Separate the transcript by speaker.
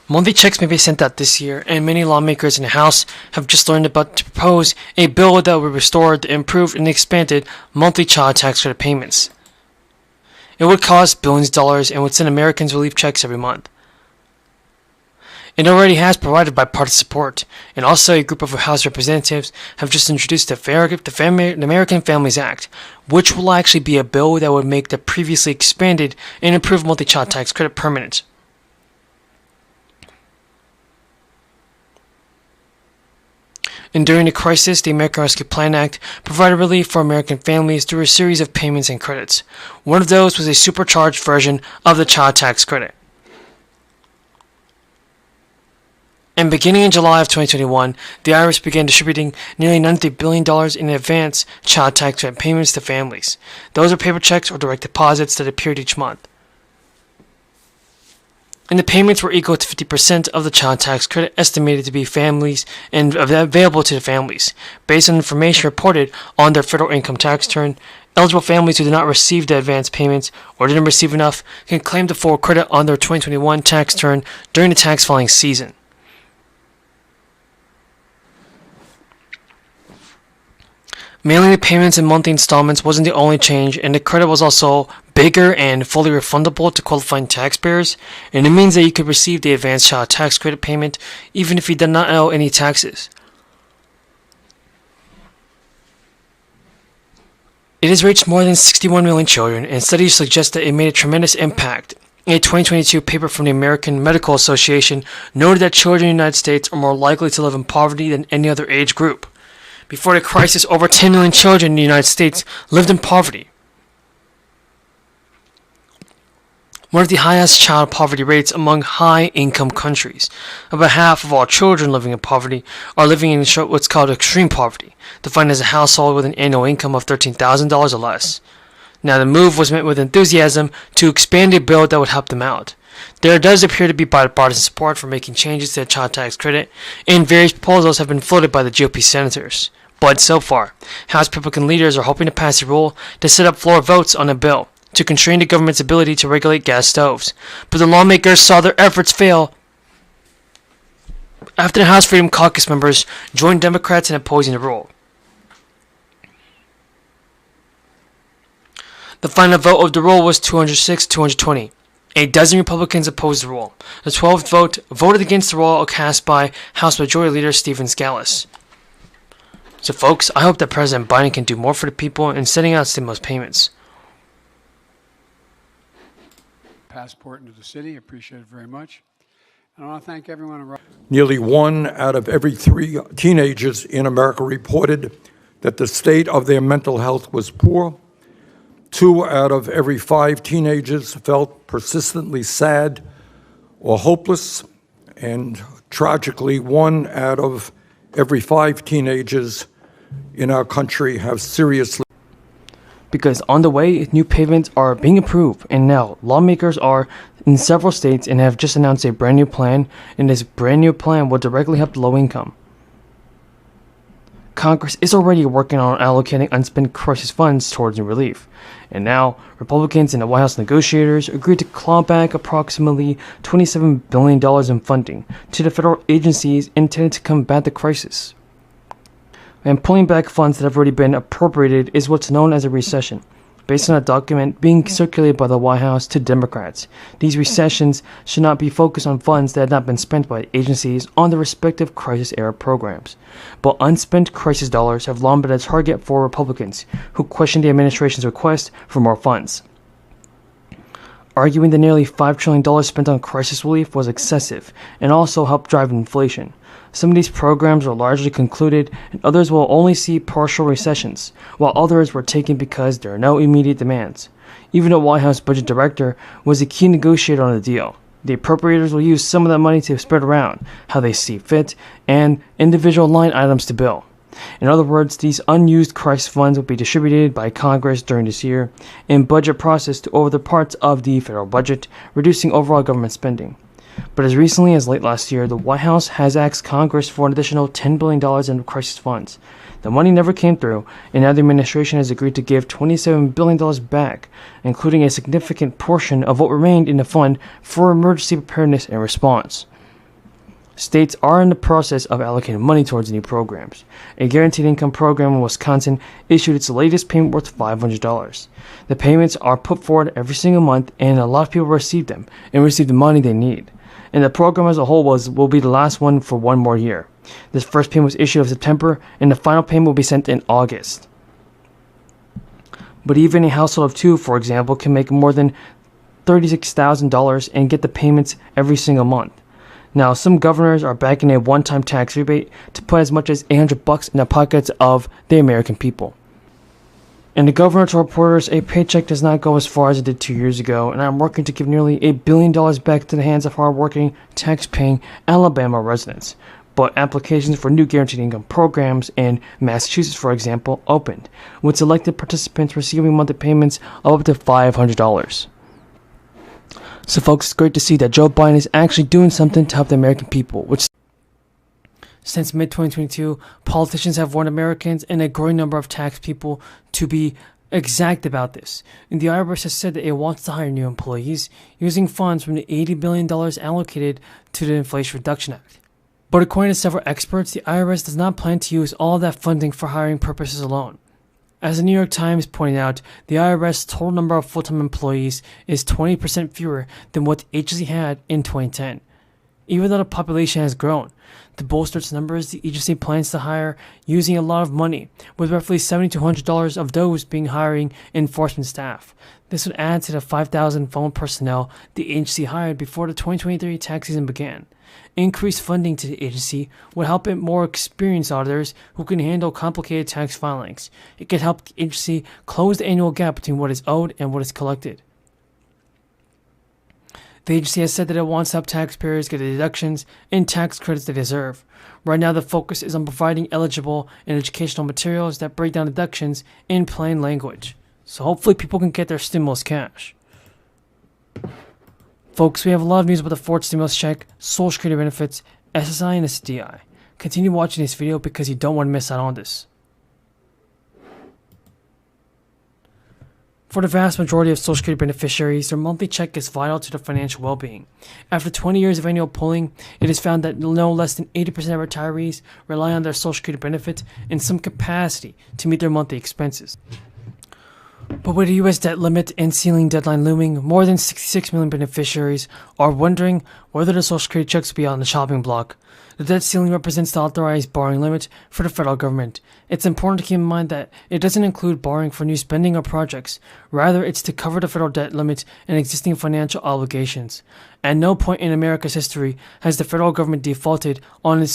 Speaker 1: Monthly checks may be sent out this year, and many lawmakers in the House have just learned about to propose a bill that will restore the improved and expanded monthly child tax credit payments. It would cost billions of dollars and would send Americans relief checks every month. It already has provided bipartisan support, and also a group of House representatives have just introduced the American Families Act, which will actually be a bill that would make the previously expanded and improved monthly child tax credit permanent. And during the crisis, the American Rescue Plan Act provided relief for American families through a series of payments and credits. One of those was a supercharged version of the child tax credit. And beginning in July of 2021, the IRS began distributing nearly $90 billion in advance child tax credit payments to families. Those are paper checks or direct deposits that appeared each month. And the payments were equal to 50% of the child tax credit estimated to be families and available to the families. Based on information reported on their federal income tax return, eligible families who did not receive the advance payments or didn't receive enough can claim the full credit on their 2021 tax return during the tax filing season. Mailing the payments in monthly installments wasn't the only change, and the credit was also bigger and fully refundable to qualifying taxpayers, and it means that you could receive the advanced child tax credit payment even if you did not owe any taxes. It has reached more than 61 million children, and studies suggest that it made a tremendous impact. A 2022 paper from the American Medical Association noted that children in the United States are more likely to live in poverty than any other age group. Before the crisis, over 10 million children in the United States lived in poverty. One of the highest child poverty rates among high-income countries. About half of all children living in poverty are living in what's called extreme poverty, defined as a household with an annual income of $13,000 or less. Now, the move was met with enthusiasm to expand a bill that would help them out. There does appear to be bipartisan support for making changes to the child tax credit, and various proposals have been floated by the GOP senators. But so far, House Republican leaders are hoping to pass a rule to set up floor votes on a bill to constrain the government's ability to regulate gas stoves. But the lawmakers saw their efforts fail after the House Freedom Caucus members joined Democrats in opposing the rule. The final vote of the rule was 206-220. A dozen Republicans opposed the rule. The 12th vote voted against the rule cast by House Majority Leader Stephen Scalise. So folks, I hope that President Biden can do more for the people in setting out stimulus payments.
Speaker 2: Passport into the city, appreciate it very much. And I want to thank everyone.
Speaker 3: Nearly 1 out of every 3 teenagers in America reported that the state of their mental health was poor. 2 out of every 5 teenagers felt persistently sad or hopeless. And tragically, 1 out of every 5 teenagers in our country have seriously.
Speaker 1: Because on the way, new payments are being approved, and now lawmakers are in several states and have just announced a brand new plan, and this brand new plan will directly help the low income. Congress is already working on allocating unspent crisis funds towards new relief, and now Republicans and the White House negotiators agreed to claw back approximately $27 billion in funding to the federal agencies intended to combat the crisis. And pulling back funds that have already been appropriated is what's known as a recession, based on a document being circulated by the White House to Democrats. These recessions should not be focused on funds that had not been spent by agencies on the respective crisis-era programs. But unspent crisis dollars have long been a target for Republicans, who question the administration's request for more funds, arguing the nearly $5 trillion spent on crisis relief was excessive and also helped drive inflation. Some of these programs were largely concluded, and others will only see partial recessions, while others were taken because there are no immediate demands. Even the White House budget director was a key negotiator on the deal. The appropriators will use some of that money to spread around how they see fit and individual line items to bill. In other words, these unused crisis funds will be distributed by Congress during this year in budget process to other parts of the federal budget, reducing overall government spending. But as recently as late last year, the White House has asked Congress for an additional $10 billion in crisis funds. The money never came through, and now the administration has agreed to give $27 billion back, including a significant portion of what remained in the fund for emergency preparedness and response. States are in the process of allocating money towards new programs. A guaranteed income program in Wisconsin issued its latest payment worth $500. The payments are put forward every single month, and a lot of people receive them and receive the money they need. And the program as a whole will be the last one for one more year. This first payment was issued in September, and the final payment will be sent in August. But even a household of two, for example, can make more than $36,000 and get the payments every single month. Now, some governors are backing a one-time tax rebate to put as much as $800 in the pockets of the American people. And the governor told reporters, a paycheck does not go as far as it did 2 years ago, and I'm working to give nearly $1 billion back to the hands of hard-working, tax-paying Alabama residents. But applications for new guaranteed income programs in Massachusetts, for example, opened, with selected participants receiving monthly payments of up to $500. So folks, it's great to see that Joe Biden is actually doing something to help the American people, which since mid-2022, politicians have warned Americans and a growing number of tax people to be exact about this. And the IRS has said that it wants to hire new employees using funds from the $80 billion allocated to the Inflation Reduction Act. But according to several experts, the IRS does not plan to use all that funding for hiring purposes alone. As the New York Times pointed out, the IRS total number of full-time employees is 20% fewer than what the agency had in 2010. Even though the population has grown, to bolster its numbers, the agency plans to hire using a lot of money, with roughly $7,200 of those being hiring enforcement staff. This would add to the 5,000 phone personnel the agency hired before the 2023 tax season began. Increased funding to the agency would help it more experienced auditors who can handle complicated tax filings. It could help the agency close the annual gap between what is owed and what is collected. The agency has said that it wants to help taxpayers get the deductions and tax credits they deserve. Right now, the focus is on providing eligible and educational materials that break down deductions in plain language. So hopefully people can get their stimulus cash. Folks, we have a lot of news about the fourth stimulus check, Social Security benefits, SSI, and SSDI. Continue watching this video because you don't want to miss out on this. For the vast majority of Social Security beneficiaries, their monthly check is vital to their financial well-being. After 20 years of annual polling, it is found that no less than 80% of retirees rely on their Social Security benefit in some capacity to meet their monthly expenses. But with the U.S. debt limit and ceiling deadline looming, more than 66 million beneficiaries are wondering whether the Social Security checks will be on the chopping block. The debt ceiling represents the authorized borrowing limit for the federal government. It's important to keep in mind that it doesn't include borrowing for new spending or projects. Rather, it's to cover the federal debt limit and existing financial obligations. At no point in America's history has the federal government defaulted on its